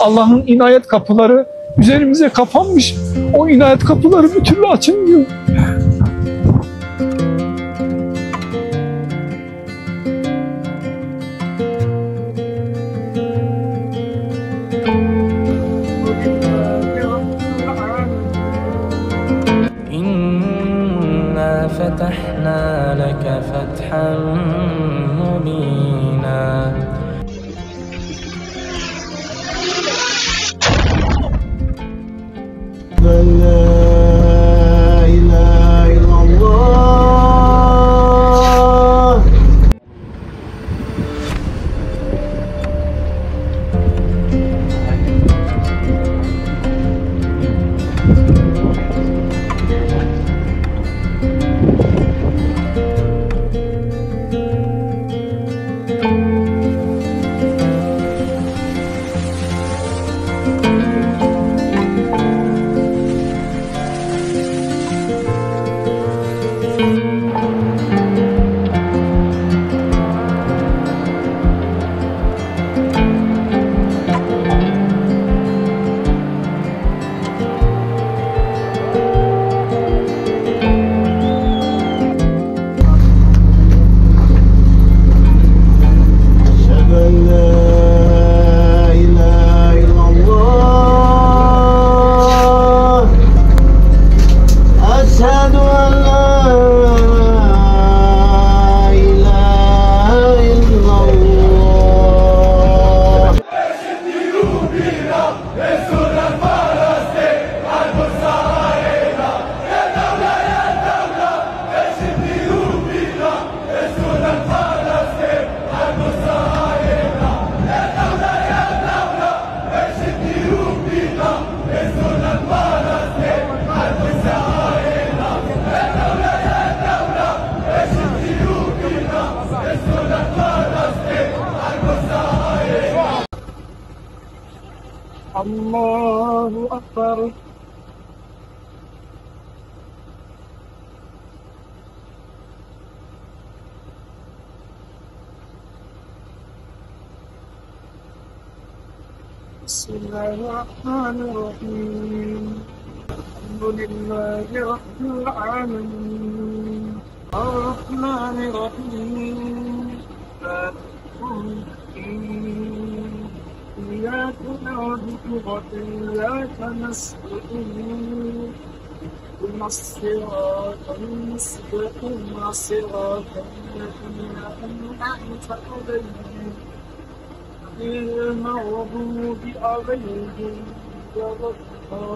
Allah'ın inayet kapıları üzerimize kapanmış. O inayet kapıları bir türlü açılmıyor. İnna fetahna leke fethan mubina. La ilahe illallah. Allahu Ekber. Bismillahirrahmanirrahim. Elhamdülillahi Rabbil alemin. Errahmanirrahim. إياك نعبد وإياك نستعين اهدنا الصراط المستقيم صراط الذين أنعمت عليهم غير المغضوب عليهم ولا الضالين.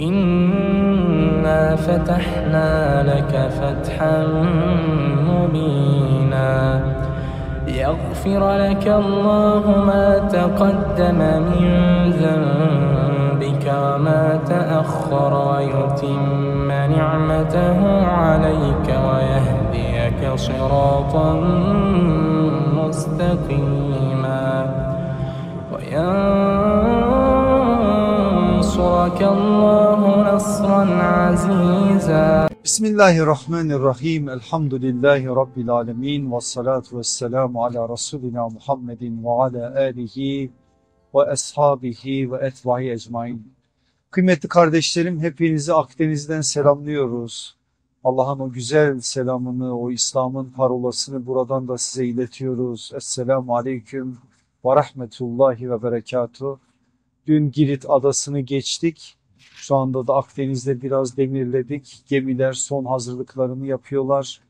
إنا فتحنا لك فتحا مبينا يغفر لك الله ما تقدم من ذنبك وما تأخر ويتم نعمته عليك ويهديك صراطا مستقيما وينصرك الله نصرا عزيزا. Bismillahirrahmanirrahim. Elhamdülillahi Rabbil alemin. Vessalatu vesselamu ala Resulina Muhammedin ve ala alihi ve ashabihi ve etbahi ecmain. Kıymetli kardeşlerim, hepinizi Akdeniz'den selamlıyoruz. Allah'ın o güzel selamını, o İslam'ın parolasını buradan da size iletiyoruz. Esselamu aleyküm ve rahmetullahi ve berekatuhu. Dün Girit adasını geçtik. Şu anda da Akdeniz'de biraz demirledik. Gemiler son hazırlıklarını yapıyorlar.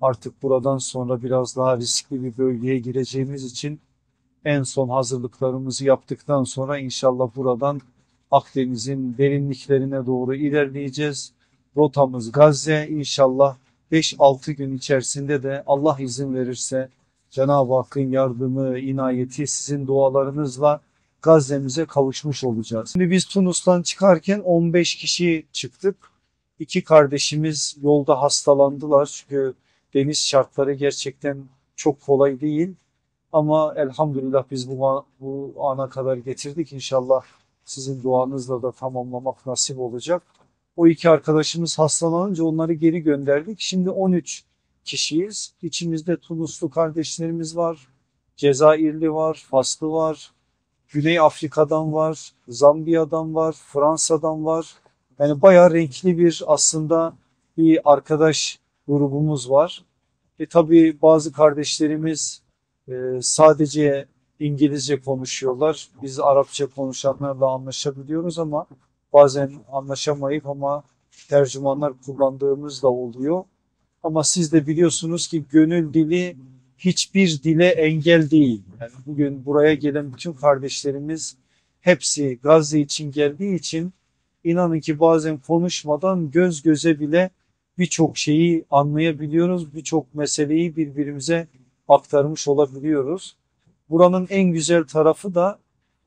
Artık buradan sonra biraz daha riskli bir bölgeye gireceğimiz için en son hazırlıklarımızı yaptıktan sonra inşallah buradan Akdeniz'in derinliklerine doğru ilerleyeceğiz. Rotamız Gazze. İnşallah 5-6 gün içerisinde de Allah izin verirse Cenab-ı Hakk'ın yardımı, inayeti sizin dualarınızla Gazze'mize kavuşmuş olacağız. Şimdi biz Tunus'tan çıkarken 15 kişi çıktık. 2 kardeşimiz yolda hastalandılar çünkü deniz şartları gerçekten çok kolay değil. Ama elhamdülillah biz bu ana kadar getirdik. İnşallah sizin duanızla da tamamlamak nasip olacak. O 2 arkadaşımız hastalanınca onları geri gönderdik. Şimdi 13 kişiyiz. İçimizde Tunuslu kardeşlerimiz var, Cezayirli var, Faslı var, Güney Afrika'dan var, Zambiya'dan var, Fransa'dan var. Yani bayağı renkli bir aslında bir arkadaş grubumuz var. Tabii bazı kardeşlerimiz sadece İngilizce konuşuyorlar. Biz Arapça konuşanlarla anlaşabiliyoruz ama bazen anlaşamayıp ama tercümanlar kullandığımız da oluyor. Ama siz de biliyorsunuz ki gönül dili hiçbir dile engel değil. Yani bugün buraya gelen bütün kardeşlerimiz hepsi Gazze için geldiği için inanın ki bazen konuşmadan göz göze bile birçok şeyi anlayabiliyoruz. Birçok meseleyi birbirimize aktarmış olabiliyoruz. Buranın en güzel tarafı da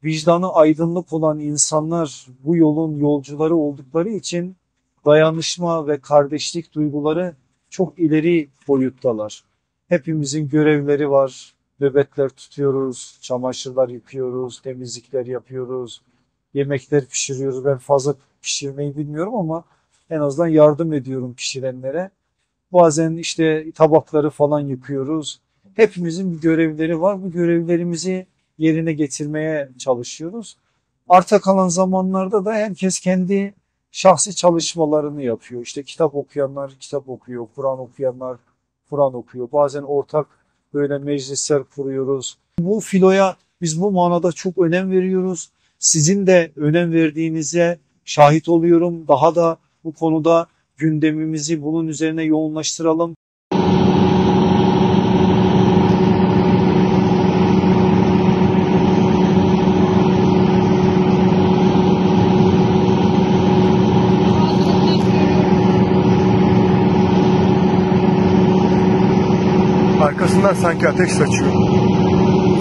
vicdanı aydınlık olan insanlar bu yolun yolcuları oldukları için dayanışma ve kardeşlik duyguları çok ileri boyuttalar. Hepimizin görevleri var. Nöbetler tutuyoruz, çamaşırlar yıkıyoruz, temizlikler yapıyoruz, yemekler pişiriyoruz. Ben fazla pişirmeyi bilmiyorum ama en azından yardım ediyorum pişirenlere. Bazen işte tabakları falan yıkıyoruz. Hepimizin bir görevleri var. Bu görevlerimizi yerine getirmeye çalışıyoruz. Arta kalan zamanlarda da herkes kendi şahsi çalışmalarını yapıyor. İşte kitap okuyanlar kitap okuyor, Kur'an okuyanlar Kur'an okuyor. Bazen ortak böyle meclisler kuruyoruz. Bu filoya biz bu manada çok önem veriyoruz. Sizin de önem verdiğinize şahit oluyorum. Daha da bu konuda gündemimizi bunun üzerine yoğunlaştıralım. Arkasından sanki ateş saçıyor.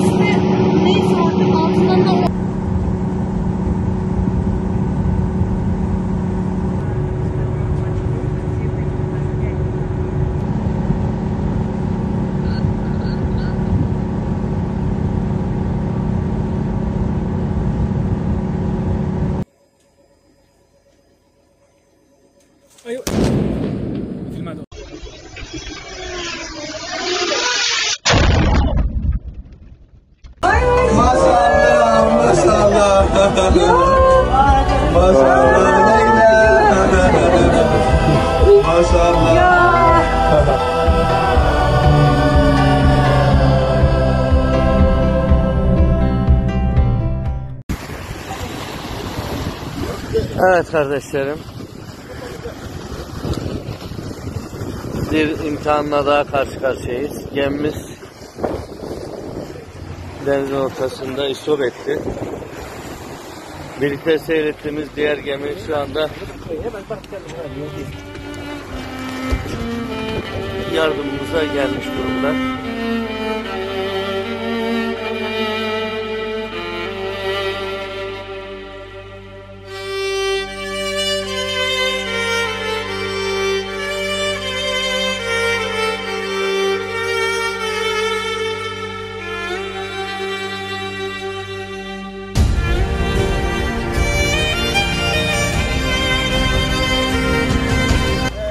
İşte neyse artık altından da Evet kardeşlerim, bir imtihanla daha karşı karşıyayız. Gemimiz denizin ortasında istop etti. Birlikte seyrettiğimiz diğer gemi şu anda yardımımıza gelmiş durumda.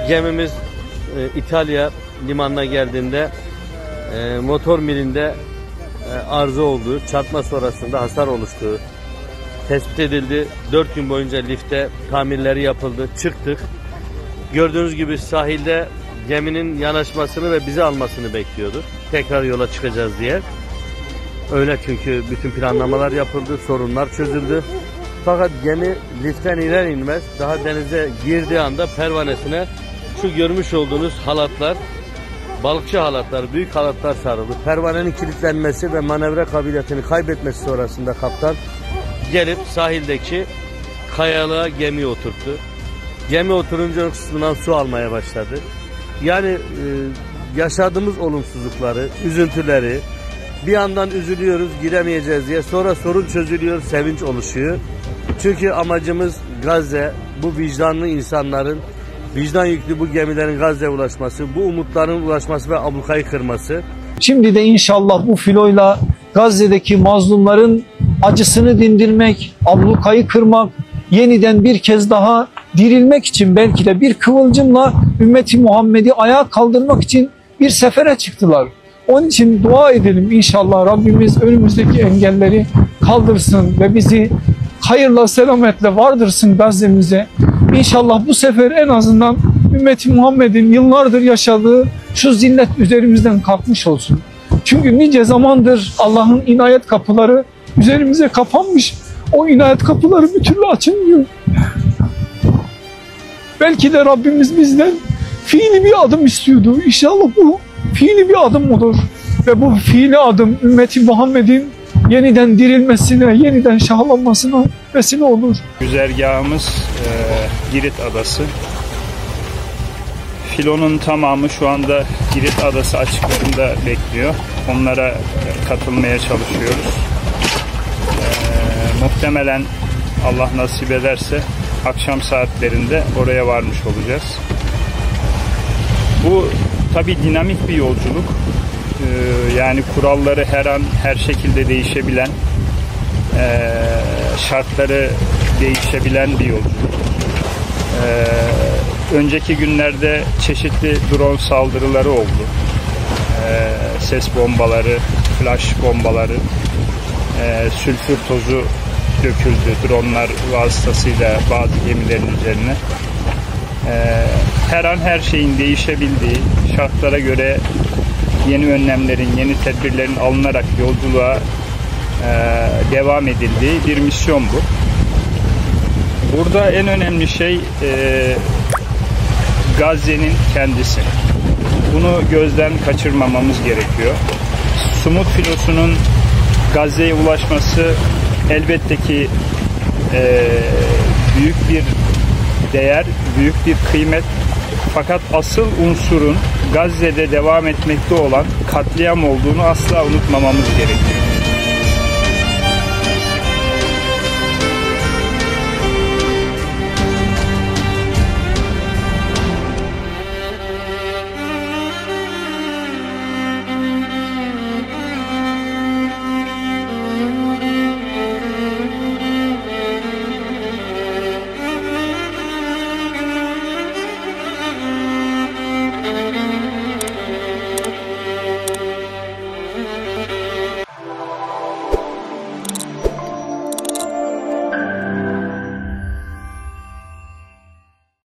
Gemimiz İtalya limanına geldiğinde motor milinde arıza olduğu, çarpma sonrasında hasar oluştuğu tespit edildi. 4 gün boyunca lifte tamirleri yapıldı. Çıktık. Gördüğünüz gibi sahilde geminin yanaşmasını ve bizi almasını bekliyorduk. Tekrar yola çıkacağız diye. Öyle çünkü bütün planlamalar yapıldı, sorunlar çözüldü. Fakat gemi liften iner inmez daha denize girdiği anda pervanesine şu görmüş olduğunuz halatlar, balıkçı halatlar, büyük halatlar sarıldı. Pervanenin kilitlenmesi ve manevra kabiliyetini kaybetmesi sonrasında kaptan gelip sahildeki kayalığa gemiyi oturttu. Gemi oturunca kısmından su almaya başladı. Yani yaşadığımız olumsuzlukları, üzüntüleri, bir yandan üzülüyoruz giremeyeceğiz diye, sonra sorun çözülüyor, sevinç oluşuyor. Çünkü amacımız Gazze, bu vicdanlı insanların, vicdan yüklü bu gemilerin Gazze'ye ulaşması, bu umutların ulaşması ve ablukayı kırması. Şimdi de inşallah bu filoyla Gazze'deki mazlumların acısını dindirmek, ablukayı kırmak, yeniden bir kez daha dirilmek için belki de bir kıvılcımla ümmeti Muhammed'i ayağa kaldırmak için bir sefere çıktılar. Onun için dua edelim inşallah Rabbimiz önümüzdeki engelleri kaldırsın ve bizi hayırla selametle vardırsın Gazze'mize. İnşallah bu sefer en azından ümmeti Muhammed'in yıllardır yaşadığı şu zillet üzerimizden kalkmış olsun. Çünkü nice zamandır Allah'ın inayet kapıları üzerimize kapanmış. O inayet kapıları bir türlü açılmıyor. Belki de Rabbimiz bizden fiili bir adım istiyordu. İnşallah bu fiili bir adım olur. Ve bu fiili adım ümmeti Muhammed'in yeniden dirilmesine, yeniden şahlanmasına vesile olur. Güzergahımız Girit Adası. Filonun tamamı şu anda Girit Adası açıklarında bekliyor. Onlara katılmaya çalışıyoruz. Muhtemelen Allah nasip ederse akşam saatlerinde oraya varmış olacağız. Bu tabii dinamik bir yolculuk. Yani kuralları her an her şekilde değişebilen, şartları değişebilen bir yolculuk. Önceki günlerde çeşitli drone saldırıları oldu. Ses bombaları, flash bombaları, sülfür tozu döküldü dronlar vasıtasıyla bazı gemilerin üzerine. Her an her şeyin değişebildiği, şartlara göre yeni önlemlerin, yeni tedbirlerin alınarak yolculuğa devam edildiği bir misyon bu. Burada en önemli şey Gazze'nin kendisi. Bunu gözden kaçırmamamız gerekiyor. Sumut filosunun Gazze'ye ulaşması elbette ki büyük bir değer, büyük bir kıymet. Fakat asıl unsurun Gazze'de devam etmekte olan katliam olduğunu asla unutmamamız gerekiyor.